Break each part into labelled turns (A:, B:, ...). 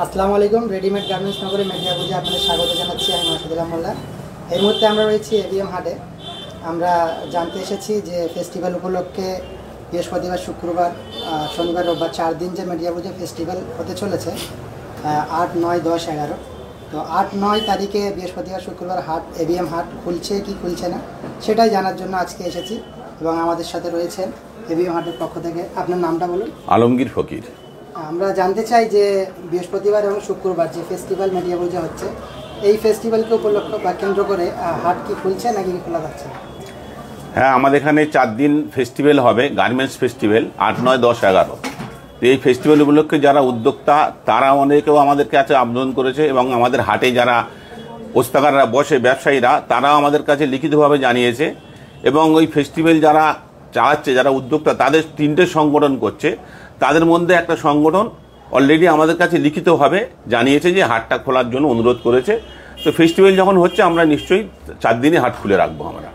A: আসসালামু আলাইকুম। Readymade garments নগরী মেদিয়াপুরে আপনাদের স্বাগত জানাচ্ছি। আমি মাসুদুল্লাহ মোল্লা। এই মুহূর্তে আমরা রয়েছি এবিএম হাটে। আমরা জানতে এসেছি যে ফেস্টিভ্যাল উপলক্ষে বৃহস্পতিবার, শুক্রবার, শনিবার, রোববার 4 দিন যে মেদিয়াপুরে ফেস্টিভ্যাল হতে চলেছে, 8, 9, 10, 11। তো 8, 9 তারিখে বৃহস্পতিবার, শুক্রবার হাট, এবিএম হাট খুলছে কি খুলছে না সেটাই জানার জন্য আজকে এসেছি এবং আমাদের সাথে রয়েছেন এবিএম হাটের পক্ষ থেকে। আপনার নামটা বলুন।
B: আলমগীর ফকির।
A: আমরা জানতে চাই যে বৃহস্পতিবার এবং শুক্রবার যে ফেস্টিভ্যাল মেদিয়াপুরে হচ্ছে, এই ফেস্টিভ্যালকে উপলক্ষ বা কেন্দ্র করে হাট কি খুলছে নাকি খোলা যাচ্ছে?
B: হ্যাঁ, আমাদের এখানে 4 দিন ফেস্টিভ্যাল হবে, গার্মেন্টস ফেস্টিভ্যাল, 8, 9, 10, 11। তো এই ফেস্টিভ্যাল উপলক্ষে যারা উদ্যোক্তা তারা অনেকেও আমাদের কাছে আবেদন করেছে এবং আমাদের হাটে যারা ওস্তাকাররা বসে, ব্যবসায়ীরা, তারাও আমাদের কাছে লিখিতভাবে জানিয়েছে। এবং ওই ফেস্টিভ্যাল যারা চালাচ্ছে, যারা উদ্যোক্তা, তাদের 3টে সংগঠন করছে। তাদের মধ্যে একটা সংগঠন অলরেডি আমাদের কাছে লিখিতভাবে জানিয়েছে যে হাটটা খোলার জন্য অনুরোধ করেছে। তো ফেস্টিভ্যাল যখন হচ্ছে আমরা নিশ্চয়ই 4 দিনই হাট খুলে রাখবো আমরা।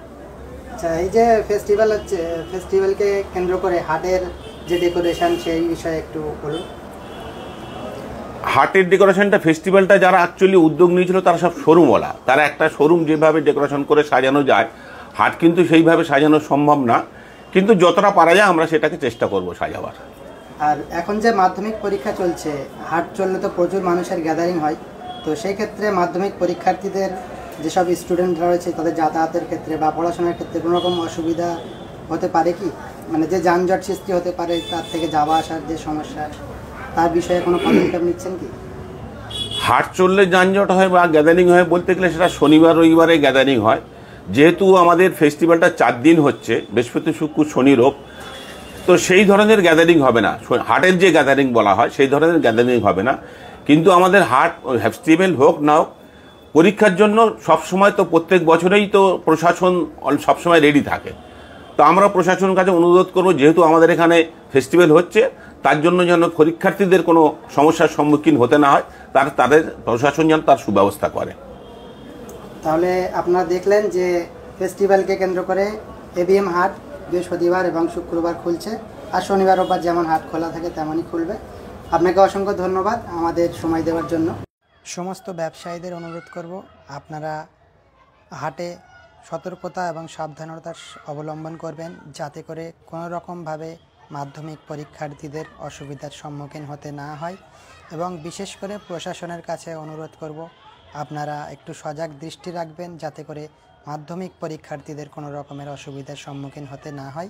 A: আচ্ছা, এই যে ফেস্টিভ্যাল হচ্ছে, ফেস্টিভ্যালকে কেন্দ্র করে হাটের যে ডেকোরেশন সেই বিষয়ে একটু বলুন।
B: হাটের ডেকোরেশনটা, ফেস্টিভ্যালটা যারা অ্যাকচুয়ালি উদ্যোগ নিয়েছিল তারা সব শোরুমওয়ালা। তারা একটা শোরুম যেভাবে ডেকোরেশন করে সাজানো যায়, হাট কিন্তু সেইভাবে সাজানো সম্ভব না, কিন্তু যতটা পারা যায় আমরা সেটাকে চেষ্টা করব সাজাবার।
A: আর এখন যে মাধ্যমিক পরীক্ষা চলছে, হাট চললে তো প্রচুর মানুষের গ্যাদারিং হয়। তো সেই ক্ষেত্রে মাধ্যমিক পরীক্ষার্থীদের যেসব স্টুডেন্টরা রয়েছে তাদের যাতায়াতের ক্ষেত্রে বা পড়াশোনার ক্ষেত্রে কোনো রকম অসুবিধা হতে পারে কি? মানে যে যানজট সৃষ্টি হতে পারে, তার থেকে যাওয়া আসার যে সমস্যা, তার বিষয়ে কোনো পদক্ষেপ নিচ্ছেন কি?
B: হাট চললে যানজট হয় বা গ্যাদারিং হয় বলতে গেলে সেটা শনিবার রবিবারে গ্যাদারিং হয়। যেহেতু আমাদের ফেস্টিভ্যালটা 4 দিন হচ্ছে, বৃহস্পতি, শুক্র, শনি, রোব, তো সেই ধরনের গ্যাদারিং হবে না। হাটের যে গ্যাদারিং বলা হয় সেই ধরনের গ্যাদারিং হবে না। কিন্তু আমাদের হাট ফেস্টিভ্যাল হোক না হোক, পরীক্ষার জন্য সবসময় তো প্রত্যেক বছরেই তো প্রশাসন সবসময় রেডি থাকে। তো আমরা প্রশাসনের কাছে অনুরোধ করবো, যেহেতু আমাদের এখানে ফেস্টিভ্যাল হচ্ছে, তার জন্য যেন পরীক্ষার্থীদের কোনো সমস্যার সম্মুখীন হতে না হয়, তাদের প্রশাসন যেন তার সুব্যবস্থা করে।
A: তাহলে আপনারা দেখলেন যে ফেস্টিভ্যালকে কেন্দ্র করে এবিএম হাট বৃহস্পতিবার এবং শুক্রবার খুলছে, আর শনিবার রোববার যেমন হাট খোলা থাকে তেমনই খুলবে। আপনাকে অসংখ্য ধন্যবাদ আমাদের সময় দেওয়ার জন্য। সমস্ত ব্যবসায়ীদের অনুরোধ করব, আপনারা হাটে সতর্কতা এবং সাবধানতা অবলম্বন করবেন, যাতে করে কোনো রকমভাবে মাধ্যমিক পরীক্ষার্থীদের অসুবিধার সম্মুখীন হতে না হয়। এবং বিশেষ করে প্রশাসনের কাছে অনুরোধ করব, আপনারা একটু সজাগ দৃষ্টি রাখবেন, যাতে করে মাধ্যমিক পরীক্ষার্থীদের কোনো রকমের অসুবিধার সম্মুখীন হতে না হয়।